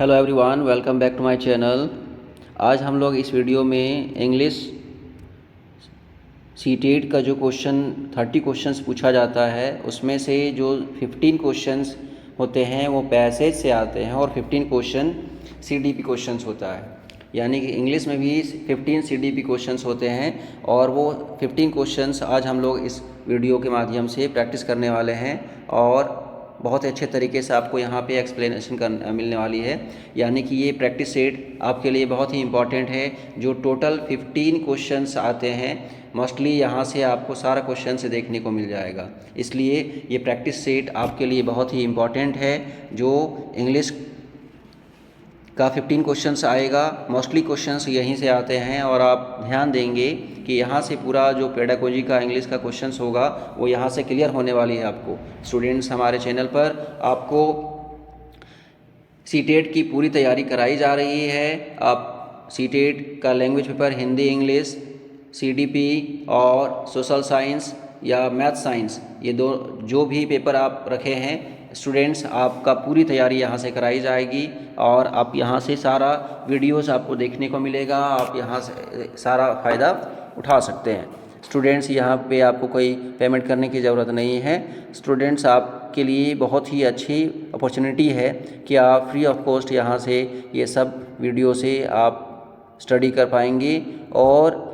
Hello everyone, welcome back to my channel. आज हम लोग इस वीडियो में इंग्लिश सीटेट का जो 30 क्वेश्चंस पूछा जाता है उसमें से जो 15 क्वेश्चंस होते हैं वो पैसेज से आते हैं और 15 क्वेश्चन सीडीपी क्वेश्चंस होता है। यानी कि इंग्लिश में भी 15 सीडीपी क्वेश्चंस होते हैं और वो 15 क्वेश्चंस आज हम लोग इस वीडियो के माध्यम से प्रैक्टिस करने वाले हैं और बहुत अच्छे तरीके से आपको यहाँ पे एक्सप्लेनेशन मिलने वाली है। यानी कि ये प्रैक्टिस सेट आपके लिए बहुत ही इम्पॉर्टेंट है। जो टोटल 15 क्वेश्चंस आते हैं मोस्टली यहाँ से आपको सारा क्वेश्चन से देखने को मिल जाएगा, इसलिए ये प्रैक्टिस सेट आपके लिए बहुत ही इम्पॉर्टेंट है। जो इंग्लिश का 15 क्वेश्चंस आएगा, मोस्टली क्वेश्चंस यहीं से आते हैं और आप ध्यान देंगे कि यहाँ से पूरा जो पेडागोजी का इंग्लिश का क्वेश्चंस होगा वो यहाँ से क्लियर होने वाली है। आपको स्टूडेंट्स, हमारे चैनल पर आपको सीटेट की पूरी तैयारी कराई जा रही है। आप सीटेट का language paper Hindi, English, CDP और सोशल साइंस या मैथ साइंस, ये जो भी पेपर आप रखे हैं स्टूडेंट्स, आपका पूरी तैयारी यहाँ से कराई जाएगी और आप यहाँ से सारा वीडियोस आपको देखने को मिलेगा। आप यहाँ से सारा फ़ायदा उठा सकते हैं। स्टूडेंट्स, यहाँ पे आपको कोई पेमेंट करने की ज़रूरत नहीं है। स्टूडेंट्स, आपके लिए बहुत ही अच्छी अपॉर्चुनिटी है कि आप फ्री ऑफ कॉस्ट यहाँ से ये सब वीडियो से आप स्टडी कर पाएंगे और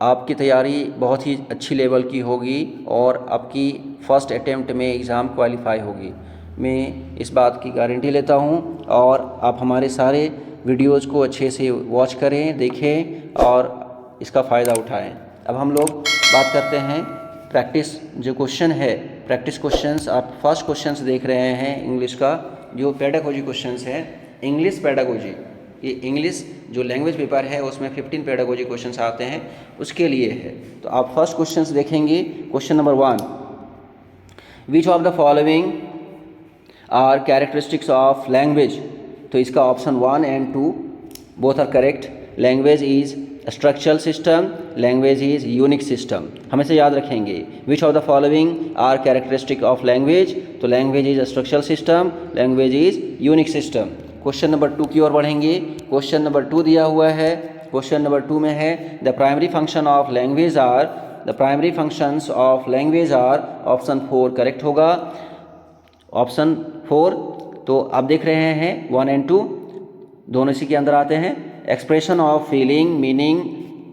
आपकी तैयारी बहुत ही अच्छी लेवल की होगी और आपकी फ़र्स्ट अटेम्प्ट में एग्ज़ाम क्वालिफाई होगी। मैं इस बात की गारंटी लेता हूँ और आप हमारे सारे वीडियोज़ को अच्छे से वॉच करें, देखें और इसका फ़ायदा उठाएं। अब हम लोग बात करते हैं प्रैक्टिस जो क्वेश्चन है, प्रैक्टिस क्वेश्चंस। आप फर्स्ट क्वेश्चंस देख रहे हैं इंग्लिश का, जो पेडागोजी क्वेश्चंस है, इंग्लिश पेडागोजी। ये इंग्लिश जो लैंग्वेज पेपर है उसमें 15 पेडागोजी क्वेश्चंस आते हैं, उसके लिए है। तो आप फर्स्ट क्वेश्चंस देखेंगे। Question number 1, which of the following are characteristics of language. तो इसका option 1 and 2 both are correct. Language is structural system, language is unique system. हमेशा याद रखेंगे which of the following are characteristic of language, तो language is structural system, language is unique system. Question number 2 की ओर बढ़ेंगे। Question number 2 दिया हुआ है। क्वेश्चन नंबर 2 में है the primary function of language are, the primary functions of language are. Option 4 correct होगा। ऑप्शन 4, तो आप देख रहे हैं 1 एंड 2 दोनों इसी के अंदर आते हैं। Expression of feeling, meaning,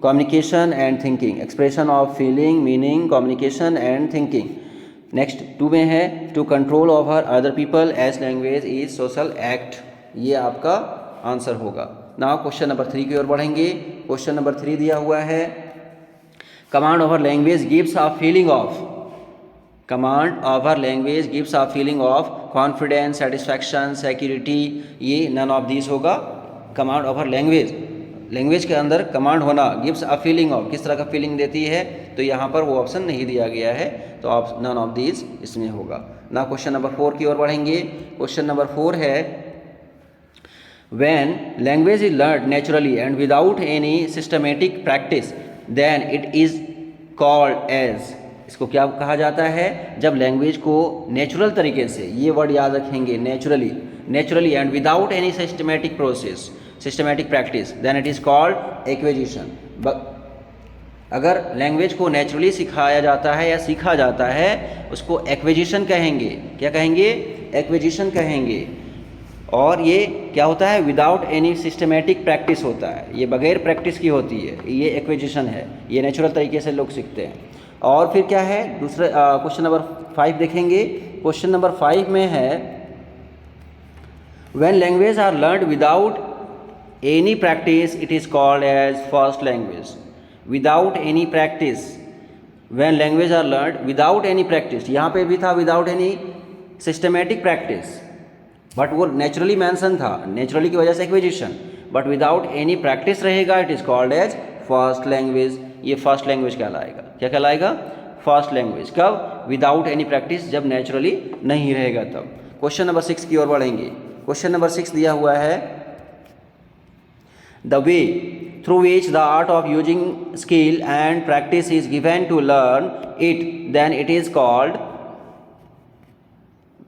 communication and thinking. Expression of feeling, meaning, communication and thinking. Next 2 में है to control over other people as language is social act. ये आपका आंसर होगा। नाउ क्वेश्चन नंबर 3 की ओर बढ़ेंगे। क्वेश्चन नंबर 3 दिया हुआ है command over language gives a feeling of, command over language gives a feeling of confidence, satisfaction, security. ये नन ऑफ दीज होगा। कमांड ओवर लैंग्वेज, लैंग्वेज के अंदर कमांड होना, गिव्स अ फीलिंग ऑफ, किस तरह का फीलिंग देती है, तो यहाँ पर वो ऑप्शन नहीं दिया गया है, तो आप नन ऑफ दीज इसमें होगा। ना क्वेश्चन नंबर 4 की ओर बढ़ेंगे। क्वेश्चन नंबर 4 है when language is learned naturally and without any systematic practice then it is called as। इसको क्या कहा जाता है? जब लैंग्वेज को नेचुरल तरीके से, ये वर्ड याद रखेंगे, naturally and without any systematic process, systematic practice, then it is called acquisition. अगर लैंग्वेज को नेचुरली सिखाया जाता है या सीखा जाता है उसको एक्विजिशन कहेंगे। क्या कहेंगे? एक्विजिशन कहेंगे। और ये क्या होता है? विदाउट एनी सिस्टमेटिक प्रैक्टिस होता है, ये बगैर प्रैक्टिस की होती है, ये एक्विजिशन है, ये नेचुरल तरीके से लोग सीखते हैं। और फिर क्या है दूसरे क्वेश्चन नंबर 5 देखेंगे। क्वेश्चन नंबर 5 में है when language are learned without any practice it is called as first language. Without any practice, when language are learned without any practice, यहाँ पे भी था without any systematic practice, but वो naturally mention था, naturally की वजह से acquisition, but without any practice रहेगा, it is called as first language. ये फर्स्ट लैंग्वेज कहलाएगा। क्या कहलाएगा? First language. कब? विदाउट एनी प्रैक्टिस, जब नेचुरली नहीं रहेगा तब। क्वेश्चन नंबर 6 की ओर बढ़ेंगे। क्वेश्चन नंबर 6 दिया हुआ है the way through which the art of using skill and practice is given to learn it, then it is called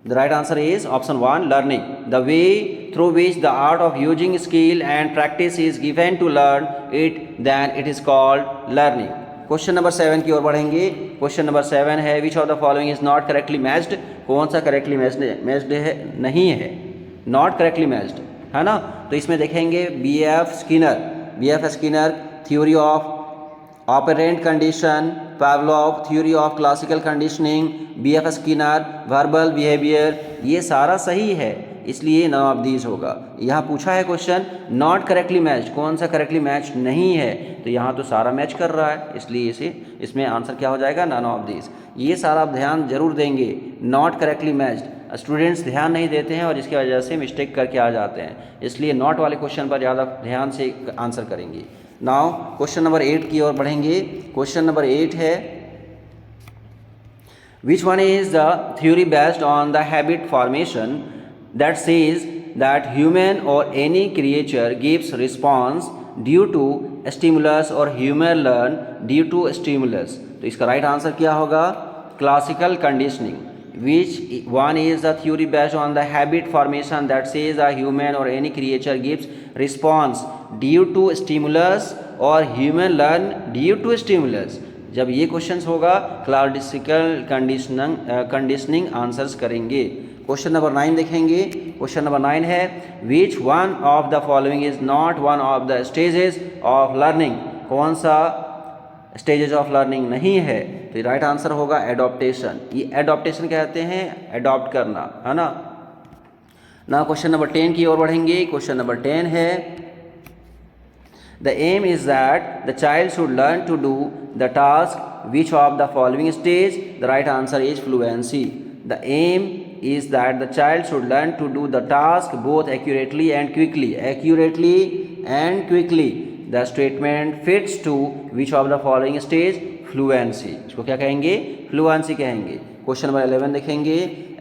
The right answer is option 1, learning. The way through which the art of using skill and practice is given to learn it, then it is called learning. Question number 7 की ओर बढ़ेंगे. Question number 7 है which of the following is not correctly matched. कौन सा correctly matched है? नहीं है, not correctly matched, है ना. तो इसमें देखेंगे B.F. Skinner theory of operant condition, Pavlov theory of classical conditioning, B.F. Skinner verbal behaviour, ये सारा सही है, इसलिए नन ऑफ दीज होगा. यहाँ पूछा है क्वेश्चन नॉट करेक्टली मैच, कौन सा करेक्टली मैच नहीं है, तो यहाँ तो सारा मैच कर रहा है, इसलिए इसमें आंसर क्या हो जाएगा? None of these. ये सारा आप ध्यान जरूर देंगे. नॉट करेक्टली मैच्ड स्टूडेंट्स ध्यान नहीं देते हैं और इसकी वजह से मिस्टेक करके आ जाते हैं, इसलिए नॉट वाले क्वेश्चन पर ज़्यादा ध्यान से आंसर करेंगे. नाउ क्वेश्चन नंबर 8 की ओर बढ़ेंगे. क्वेश्चन नंबर 8 है which one is the theory based on the habit formation that says that human or any creature gives response due to stimulus or human learn due to stimulus. तो इसका right answer क्या होगा? Classical conditioning. Which one is the theory based on the habit formation that says a human or any creature gives response due to stimulus or human learn due to stimulus. जब ये questions होगा classical conditioning answers करेंगे. Question number 9 देखेंगे. Question number 9 है which one of the following is not one of the stages of learning. कौन सा stages of learning नहीं है? तो राइट आंसर होगा एडॉप्टेशन. ये एडॉप्टेशन कहते हैं एडॉप्ट करना, है ना. ना क्वेश्चन नंबर 10 की ओर बढ़ेंगे. क्वेश्चन नंबर 10 है the aim is that the child should learn to do the task which of the following stage. The right answer is fluency. The aim is that the child should learn to do the task both accurately and quickly. Accurately and quickly. The statement fits to which of the following stage? Fluency. इसको क्या कहेंगे? Fluency कहेंगे. Question number 11 देखेंगे.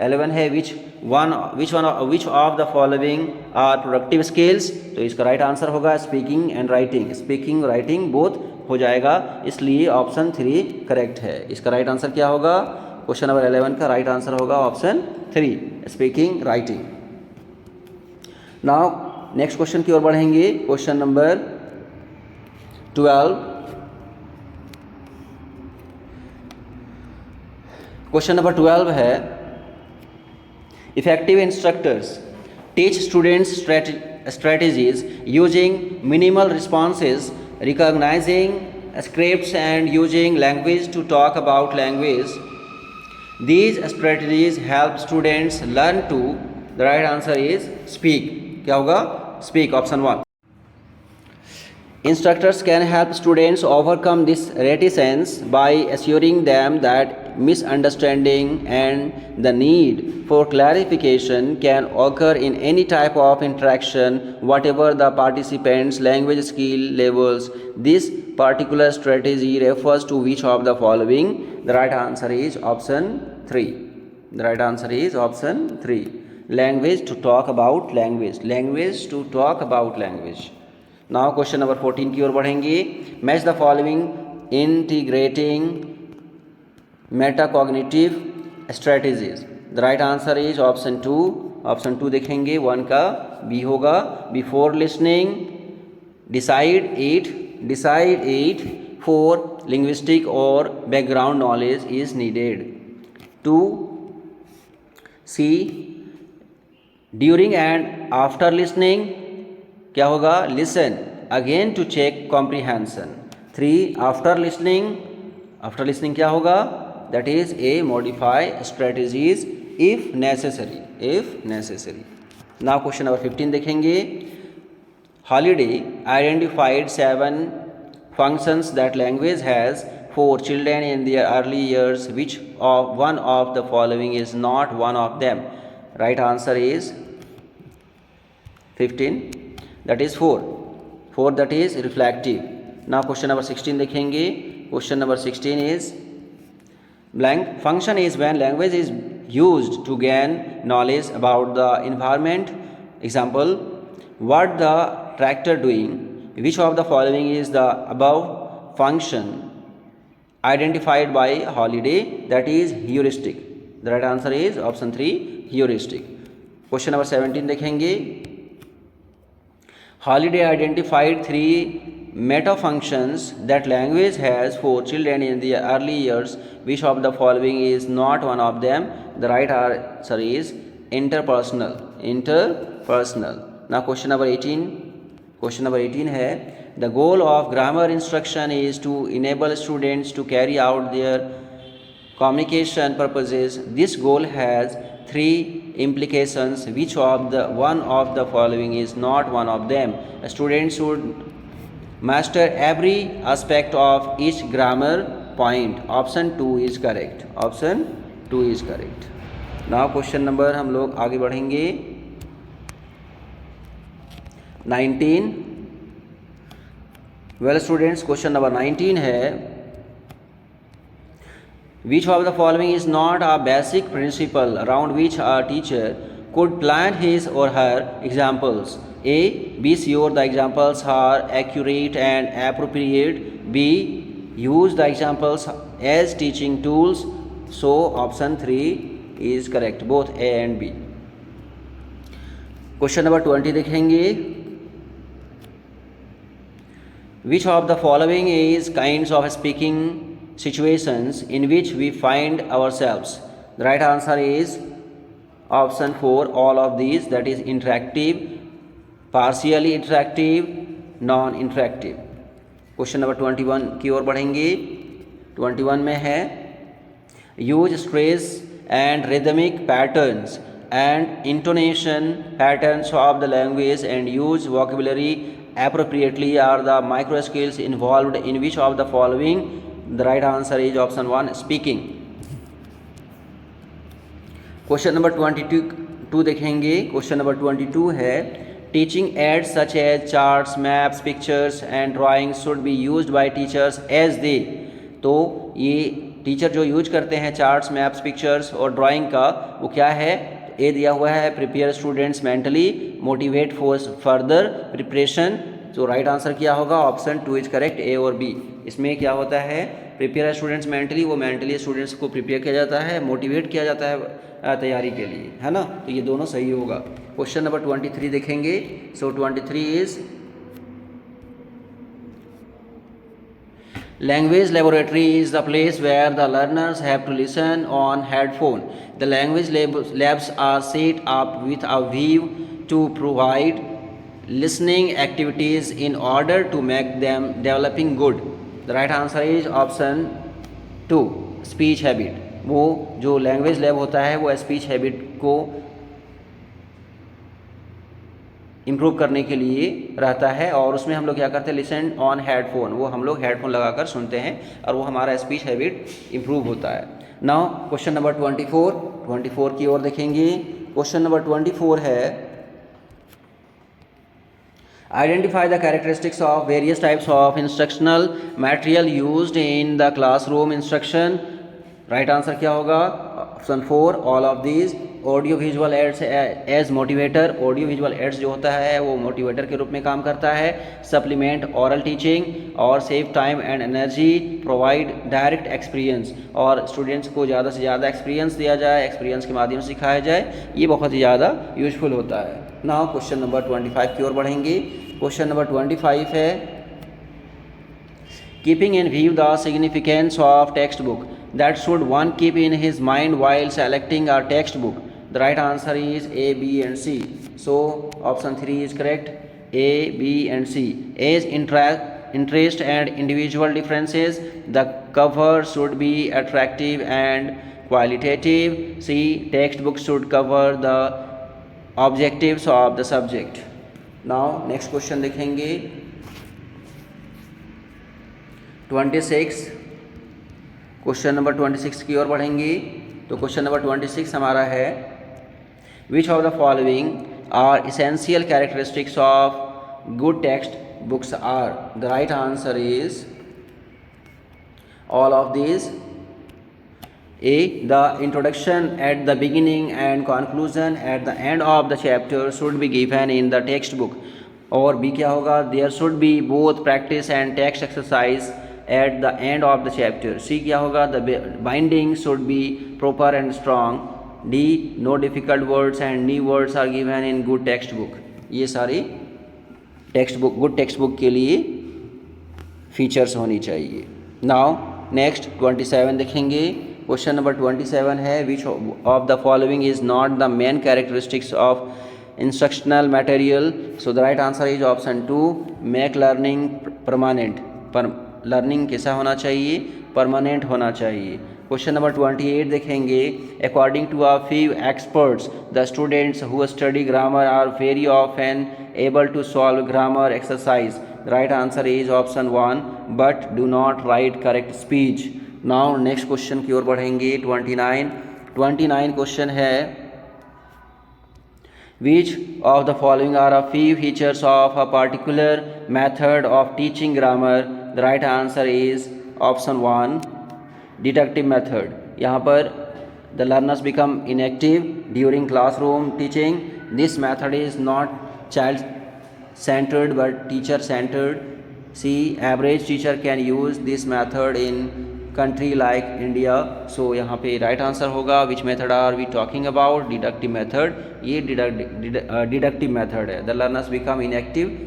11 है which of the following are productive skills. तो इसका right answer होगा speaking and writing. Speaking writing both हो जाएगा, इसलिए ऑप्शन 3 करेक्ट है. इसका राइट आंसर क्या होगा? क्वेश्चन नंबर 11 का राइट आंसर होगा option 3 speaking writing. Now next question की ओर बढ़ेंगे. Question number 12. क्वेश्चन नंबर 12 है effective instructors teach students strategies using minimal responses, recognizing scripts and using language to talk about language. These strategies help students learn to. The right answer is speak. क्या होगा? Speak. Option 1. Instructors can help students overcome this reticence by assuring them that misunderstanding and the need for clarification can occur in any type of interaction, whatever the participants' language skill levels. This particular strategy refers to which of the following? The right answer is option 3. The right answer is option 3. Language to talk about language. Language to talk about language. Now question number 14 की ओर बढ़ेंगे. Match the following integrating metacognitive strategies. The right answer is option 2. Option 2 देखेंगे. 1 का B होगा. Before listening, decide it. For linguistic or background knowledge is needed. 2 C. During and after listening क्या होगा? Listen again to check comprehension. 3 after listening क्या होगा? That is a modify strategies if necessary. Now question number 15 देखेंगे. Holiday identified 7 functions that language has for children in their early years. Which of one of the following is not one of them? Right answer is 15. That is 4. 4 that is reflective. Now question number 16 देखेंगे. Question number 16 is blank function is when language is used to gain knowledge about the environment. Example, what the tractor doing? Which of the following is the above function identified by Holiday? That is heuristic. The right answer is option 3 heuristic. Question number 17 देखेंगे। Holiday identified three meta functions that language has for children in the early years. Which of the following is not one of them? The right answer is interpersonal. Interpersonal. Now question number 18. Question number 18 है, the goal of grammar instruction is to enable students to carry out their communication purposes. This goal has three implications. Which of the one of the following is not one of them? A student should master every aspect of each grammar point. Option 2 is correct. Option 2 is correct. Now question number हम लोग आगे बढ़ेंगे 19. Well students, question number 19 है, which of the following is not a basic principle around which a teacher could plan his or her examples? A. Be sure the examples are accurate and appropriate. B. Use the examples as teaching tools. So option 3 is correct, both A and B. Question number 20 देखेंगे, which of the following is kinds of speaking situations in which we find ourselves? The right answer is option 4, all of these, that is interactive, partially interactive, non-interactive. Question number 21 की ओर बढ़ेंगे। 21 में है, use stress and rhythmic patterns and intonation patterns of the language and use vocabulary appropriately are the micro skills involved in which of the following? The right answer is option 1, speaking. Question number 22 देखेंगे। Question number 22 है, teaching aids such as charts, maps, pictures and drawings should be used by teachers as they. तो ये teacher जो use करते हैं charts, maps, pictures और drawing का, वो क्या है? ए दिया हुआ है, prepare students mentally, motivate for further preparation. तो राइट आंसर क्या होगा? ऑप्शन 2 इज करेक्ट, ए और बी। इसमें क्या होता है? प्रिपेयर स्टूडेंट्स मेंटली, वो मेंटली स्टूडेंट्स को प्रिपेयर किया जाता है, मोटिवेट किया जाता है तैयारी के लिए, है ना? तो ये दोनों सही होगा। क्वेश्चन नंबर 23 देखेंगे। सो 23 is, language laboratory is the place where the learners have to listen on headphone. The language labs are set up with a view to provide listening activities in order to make them developing good. The right answer is option 2, speech habit. वो जो language lab होता है वो speech habit को improve करने के लिए रहता है, और उसमें हम लोग क्या करते हैं? लिसन ऑन हेडफोन, वो हम लोग हेडफोन लगाकर सुनते हैं और वो हमारा स्पीच हैबिट इम्प्रूव होता है। नाउ क्वेश्चन नंबर 24 की ओर देखेंगे। क्वेश्चन नंबर 24 है, identify the characteristics of various types of instructional material used in the classroom instruction. Right answer क्या होगा? Option 4, all of these. Audio visual aids as motivator, audio visual aids जो होता है वो motivator के रूप में काम करता है। सप्लीमेंट ऑरल टीचिंग और save time and energy, provide direct experience, और स्टूडेंट्स को ज़्यादा से ज़्यादा एक्सपीरियंस दिया जाए, एक्सपीरियंस के माध्यम से सिखाया जाए, ये बहुत ही ज़्यादा यूजफुल होता है। नाउ क्वेश्चन नंबर 25 की ओर बढ़ेंगे। क्वेश्चन नंबर 25 है, keeping in view the significance of text book that should one keep in his mind while selecting a textbook. The right answer is A, B and C. So option 3 is correct, A, B and C. As interest and individual differences, the cover should be attractive and qualitative. C, textbook should cover the objectives of the subject. Now next question देखेंगे 26। Question number 26 की ओर बढ़ेंगे। तो question number 26 हमारा है, which of the following are essential characteristics of good text books are? The right answer is all of this. A, the introduction at the beginning and conclusion at the end of the chapter should be given in the text book. और B क्या होगा? There should be both practice and text exercise at the end of the chapter. C क्या होगा? The binding should be proper and strong. D no difficult words and new words are given in good text book. ये सारी text book, good text book के लिए features होनी चाहिए। Now next 27 देखेंगे। Question number 27 है, which of the following is not the main characteristics of instructional material. So the right answer is option 2, make learning permanent. पर learning कैसा होना चाहिए? परमानेंट होना चाहिए। क्वेश्चन नंबर 28 देखेंगे। According to a few experts the students who study grammar are very often able to solve grammar exercise. The right answer is option 1, but do not write correct speech. Now next question की ओर बढ़ेंगे। 29 question है, which of the following are a few features of a particular method of teaching grammar? The right answer is option 1, deductive method. यहाँ पर the learners become inactive during classroom teaching. This method is not child centered but teacher centered. See, average teacher can use this method in country like India. So यहाँ पे right answer होगा, which method are we talking about? Deductive method. ये deductive method है। The learners become inactive,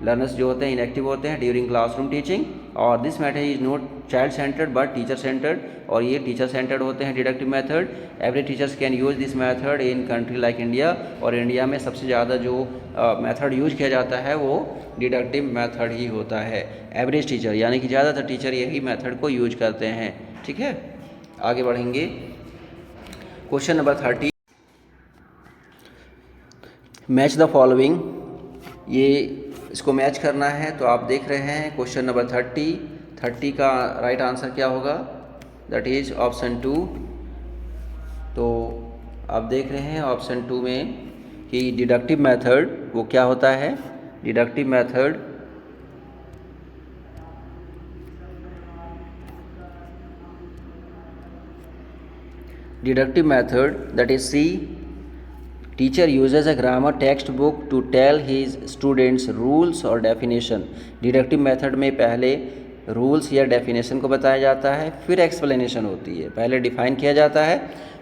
learners जो होते हैं inactive होते हैं ड्यूरिंग क्लासरूम टीचिंग। और this method is not child centred but teacher centred, और ये टीचर सेंटर्ड होते हैं deductive method. Every teachers can use this method in country like India, और इंडिया में सबसे ज़्यादा जो मेथड यूज किया जाता है वो डिडक्टिव मेथड ही होता है। एवरेज टीचर यानी कि ज़्यादातर टीचर यही मेथड को यूज करते हैं। ठीक है, आगे बढ़ेंगे। Question number 30, match the following. ये इसको मैच करना है, तो आप देख रहे हैं क्वेश्चन नंबर 30 का राइट आंसर क्या होगा? That is option 2। तो आप देख रहे हैं ऑप्शन 2 में कि डिडक्टिव मेथड वो क्या होता है? Deductive method that is C, teacher uses a grammar textbook to tell his students rules or definition. Deductive method में पहले रूल्स या डेफिनेशन को बताया जाता है, फिर एक्सप्लेनेशन होती है। पहले डिफाइन किया जाता है,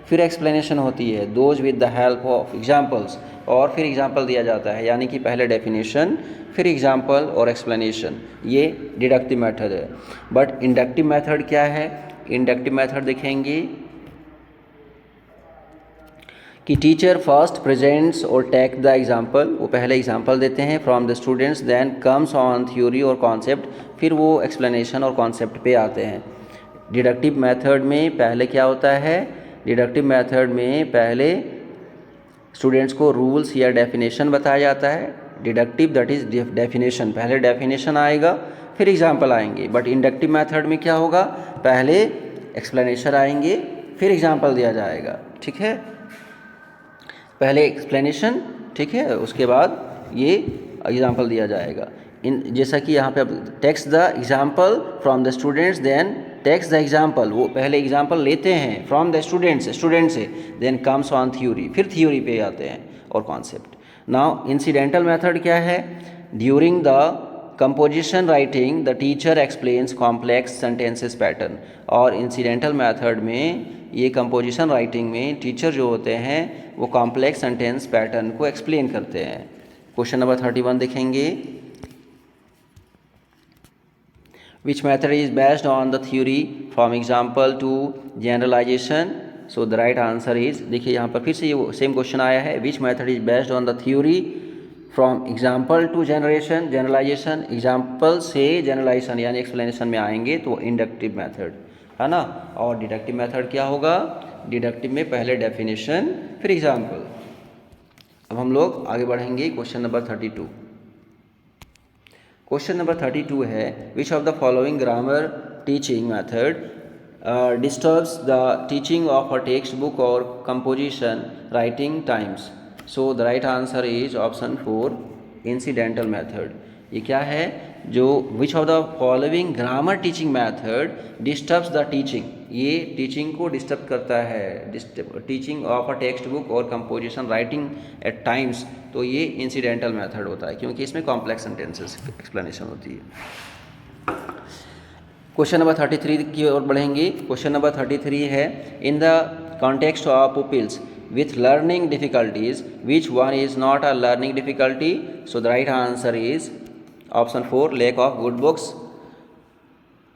फिर एक्सप्लेनेशन होती है, those with the help of examples, और फिर एग्जाम्पल दिया जाता है। यानी कि पहले डेफिनेशन, फिर एग्जाम्पल और एक्सप्लेनेशन। ये डिडक्टिव मेथड है। बट इंडक्टिव मेथड क्या है? इंडक्टिव मेथड देखेंगे कि टीचर फर्स्ट प्रेजेंट्स और टेक द एग्जाम्पल, वो पहले एग्जाम्पल देते हैं from the students, then comes on theory और कॉन्सेप्ट, फिर वो एक्सप्लेनेशन और कॉन्सेप्ट पे आते हैं। डिडक्टिव मेथड में पहले क्या होता है? डिडक्टिव मेथड में पहले स्टूडेंट्स को रूल्स या डेफिनेशन बताया जाता है। डिडक्टिव दैट इज डेफिनेशन, पहले डेफिनेशन आएगा फिर एग्जाम्पल आएंगे। बट इंडक्टिव मेथड में क्या होगा? पहले एक्सप्लेनेशन आएंगे फिर एग्जाम्पल दिया जाएगा। ठीक है, पहले एक्सप्लेनेशन, ठीक है, उसके बाद ये एग्जाम्पल दिया जाएगा। इन जैसा कि यहाँ पे अब takes the example from the students, then takes the example, वो पहले एग्जाम्पल लेते हैं फ्रॉम द स्टूडेंट्स, स्टूडेंट से, देन कम्स ऑन थ्योरी, फिर थ्योरी पे आते हैं और कॉन्सेप्ट। नाउ इंसिडेंटल मेथड क्या है? During the composition writing the teacher explains complex sentences pattern. और इंसिडेंटल मेथड में ये कंपोजिशन राइटिंग में टीचर जो होते हैं वो कॉम्प्लेक्स सेंटेंस पैटर्न को एक्सप्लेन करते हैं। क्वेश्चन नंबर 31 देखेंगे। Which method is based on the theory from example to generalisation? So the right answer is, देखिए यहाँ पर फिर से ये सेम क्वेश्चन आया है, which method is based on the theory from example to generalisation. Example से जनरलाइजेशन यानी एक्सप्लेनेशन में आएंगे तो इंडक्टिव मेथड है ना। और डिडक्टिव मेथड क्या होगा? डिडक्टिव में पहले डेफिनेशन फिर एग्जाम्पल। अब हम लोग आगे बढ़ेंगे क्वेश्चन नंबर 32। क्वेश्चन नंबर 32 है, which of the following grammar teaching method disturbs the teaching of a text book और composition writing times? So the right answer is option 4, incidental method. ये क्या है? जो which of the following grammar teaching method disturbs the teaching, ये teaching को disturb करता है, teaching of a text book और कंपोजिशन राइटिंग एट टाइम्स, तो ये इंसिडेंटल मेथड होता है क्योंकि इसमें कॉम्प्लेक्स सेंटेंसेस एक्सप्लेनेशन होती है। क्वेश्चन नंबर 33 की ओर बढ़ेंगे। क्वेश्चन नंबर 33 है, in the context of pupils with learning difficulties, which one is not a learning difficulty? So the right answer is option 4, lack of good books.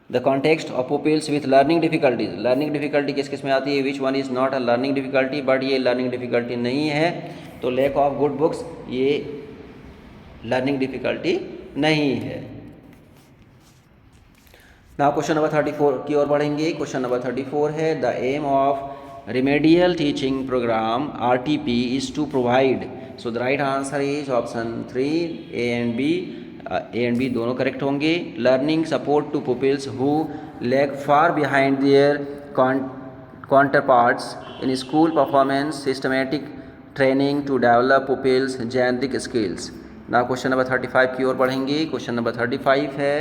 The context of pupils with learning difficulties, learning difficulty किस किस में आती है? Which one is not a learning difficulty, but ये learning difficulty नहीं है, तो lack of good books ये लर्निंग डिफिकल्टी नहीं है। नाउ क्वेश्चन नंबर 34 की ओर बढ़ेंगे। क्वेश्चन नंबर 34 है the aim of remedial teaching programme RTP is to provide. So the right answer is option 3, A and B दोनों करेक्ट होंगे। Learning support to pupils who lag far behind their counterparts in school performance, systematic training to develop pupils generic skills. ना question number 35 की ओर बढ़ेंगे। Question number 35 है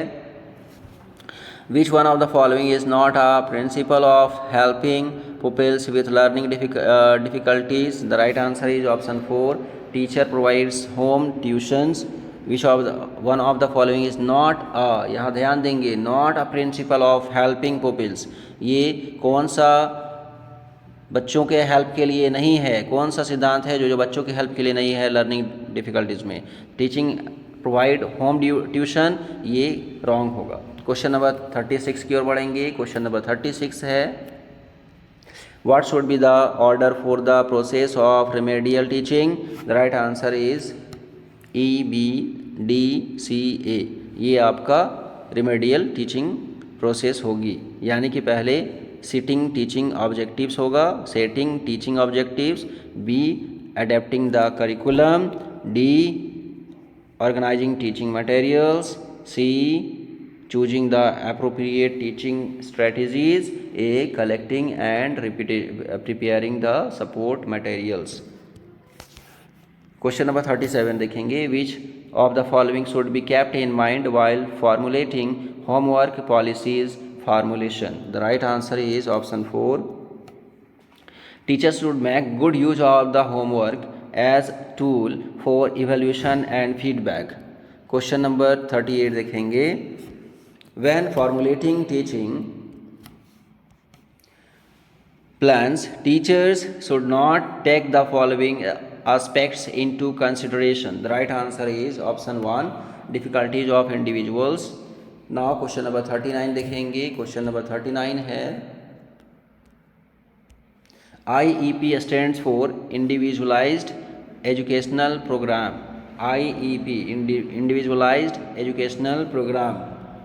which one of the following is not a principle of helping pupils with learning difficulties. The right answer is option 4, teacher provides home tuitions. Which of one of the following is not अ, यहाँ ध्यान देंगे, not a principle of helping pupils, ये कौन सा बच्चों के help के लिए नहीं है, कौन सा सिद्धांत है जो बच्चों के हेल्प के लिए नहीं है लर्निंग डिफिकल्टीज़ में? टीचिंग प्रोवाइड होम ट्यूशन, ये रॉन्ग होगा। क्वेश्चन नंबर 36 की ओर बढ़ेंगे। क्वेश्चन नंबर 36 है what should be the order for the process of remedial teaching. The right answer is EBDCA, ये आपका रेमेडियल टीचिंग प्रोसेस होगी, यानी कि पहले सिटिंग टीचिंग ऑब्जेक्टिव्स होगा, setting teaching objectives, B adapting the curriculum, D organising teaching materials, C choosing the appropriate teaching strategies, A collecting and preparing the support materials। Question number 37 देखेंगे विच of the following should be kept in mind while formulating homework policies formulation। The right answer is option 4, teachers should make good use of the homework as tool for evaluation and feedback। Question number 38 देखेंगे when formulating teaching plans, teachers should not take the following aspects into consideration। The right answer is option 1, difficulties of individuals। now question number 39 देखेंगे। question number 39 है IEP stands for individualized educational program। IEP individualized educational program।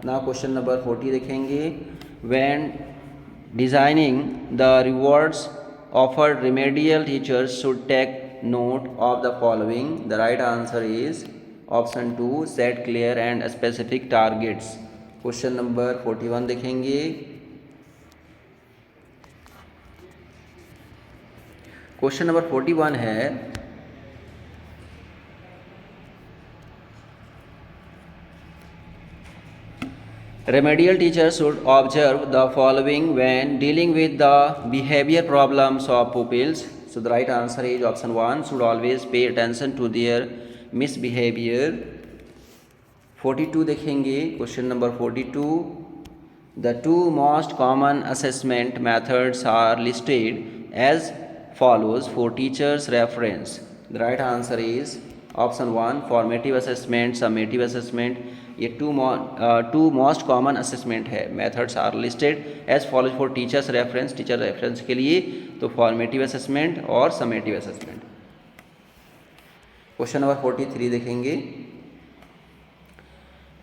now question number 40 देखेंगे when designing the rewards offered, remedial teachers should take note of the following। the right answer is option 2, set clear and specific targets। question number 41 देखेंगे। question number 41 है remedial teachers should observe the following when dealing with the behavior problems of pupils। so the right answer is option 1, should always pay attention to their misbehavior। 42 देखेंगे। question number 42 the two most common assessment methods are listed as follows for teachers reference। the right answer is option 1, formative assessment, summative assessment। ये two most common assessment है। Methods are listed as follows for teachers reference, teacher reference के लिए तो formative assessment और summative assessment. Question number 43 देखेंगे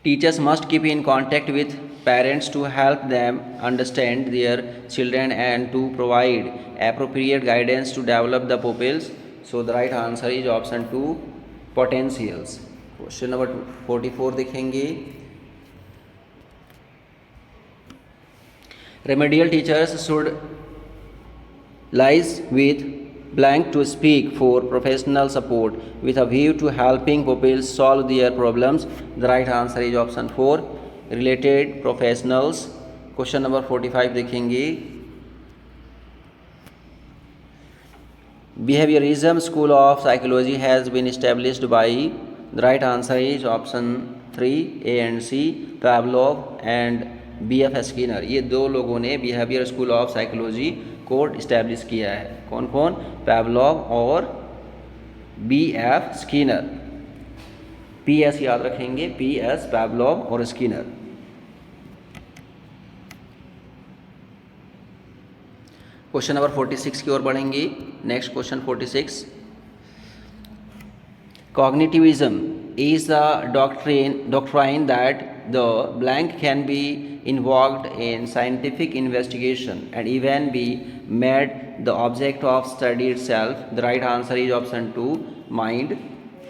teachers must keep in contact with parents to help them understand their children and to provide appropriate guidance to develop the pupils. So the right answer is option 2, potentials. Question number 44 देखेंगे remedial teachers should liaise with blank to speak for professional support with a view to helping pupils solve their problems। the right answer is option 4, related professionals। Question number 45 देखेंगे behaviorism school of psychology has been established by। the right answer is option 3, A and C, Pavlov and BF Skinner। ये दो लोगों ने behaviour school of psychology code establish किया है। कौन कौन? पैवलोव और B.F. स्किनर। PS याद रखेंगे, PS पैवलोव और स्किनर। क्वेश्चन नंबर 46 की ओर बढ़ेंगे। Next question 46। Cognitivism is a doctrine that the blank can be invoked in scientific investigation and even be made the object of study itself. The right answer is option 2, mind.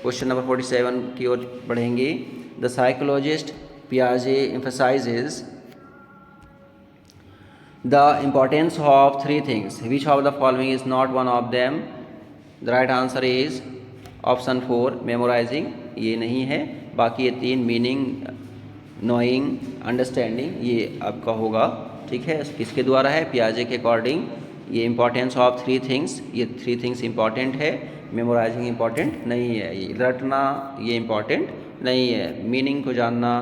Question number 47 की ओर बढ़ेंगे। The psychologist Piaget emphasizes the importance of three things. Which of the following is not one of them? The right answer is option 4, memorising. ये नहीं है। बाकी ये 3 meaning, knowing, understanding ये आपका होगा। ठीक है, किसके द्वारा है? पियाजे के अकॉर्डिंग। ये इंपॉर्टेंस ऑफ 3 थिंग्स, ये 3 थिंग्स इंपॉर्टेंट है। मेमोराइजिंग इंपॉर्टेंट नहीं है। ये रटना ये इंपॉर्टेंट नहीं है। मीनिंग को जानना,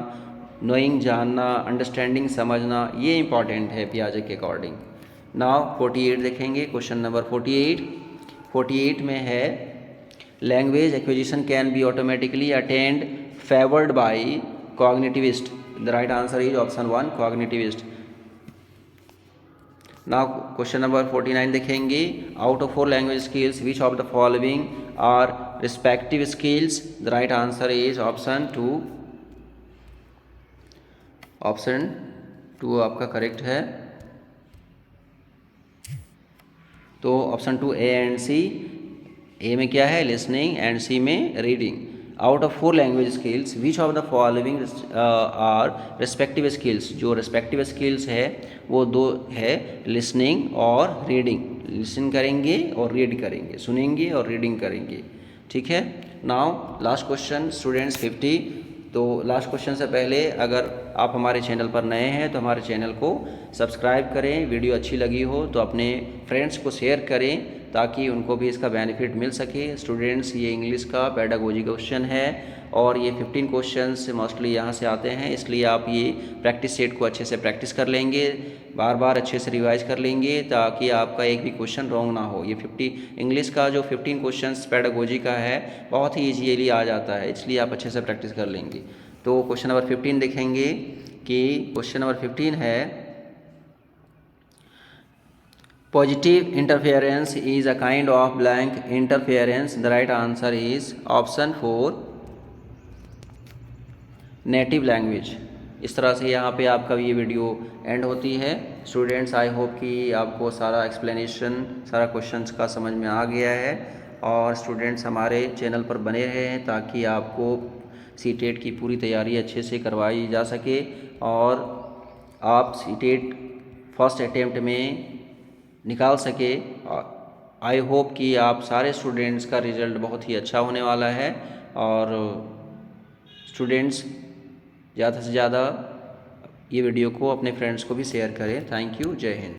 नोइंग जानना, अंडरस्टैंडिंग समझना ये इंपॉर्टेंट है पियाजे के अकॉर्डिंग। नाउ 48 देखेंगे। क्वेश्चन नंबर 48 में है language acquisition can be automatically attend favoured by cognitivist. The right answer is option 1, cognitivist. Now question number 49 देखेंगे। Out of 4 language skills which of the following are respective skills? The right answer is option 2। Option 2 आपका correct है। तो option 2 A and C। A में क्या है? Listening and C में reading. Out of 4 language skills which of the following are respective skills? जो respective skills है वो 2 है, लिसनिंग और रीडिंग। लिसन करेंगे और रीड करेंगे, सुनेंगे और रीडिंग करेंगे। ठीक है। Now last question students 50। तो लास्ट क्वेश्चन से पहले अगर आप हमारे चैनल पर नए हैं तो हमारे चैनल को सब्सक्राइब करें। वीडियो अच्छी लगी हो तो अपने फ्रेंड्स को शेयर करें ताकि उनको भी इसका बेनिफिट मिल सके। स्टूडेंट्स ये इंग्लिश का पेडागोजी क्वेश्चन है और ये 15 क्वेश्चंस मोस्टली यहाँ से आते हैं, इसलिए आप ये प्रैक्टिस सेट को अच्छे से प्रैक्टिस कर लेंगे, बार बार अच्छे से रिवाइज कर लेंगे ताकि आपका एक भी क्वेश्चन रॉन्ग ना हो। ये 50 इंग्लिश का जो 15 क्वेश्चंस पेडागोजी का है बहुत ही ईजीली आ जाता है, इसलिए आप अच्छे से प्रैक्टिस कर लेंगे। तो क्वेश्चन नंबर 15 देखेंगे कि क्वेश्चन नंबर 15 है positive interference is a kind of blank interference. The right answer is option 4, native language. इस तरह से यहाँ पे आपका ये वीडियो एंड होती है। स्टूडेंट्स आई होप कि आपको सारा एक्सप्लेनेशन, सारा क्वेश्चंस का समझ में आ गया है और स्टूडेंट्स हमारे चैनल पर बने रहें ताकि आपको सीटेट की पूरी तैयारी अच्छे से करवाई जा सके और आप सीटेट फर्स्ट अटेम्प्ट में निकाल सके। आई होप कि आप सारे स्टूडेंट्स का रिज़ल्ट बहुत ही अच्छा होने वाला है और स्टूडेंट्स ज़्यादा से ज़्यादा ये वीडियो को अपने फ्रेंड्स को भी शेयर करें। Thank you. जय हिंद।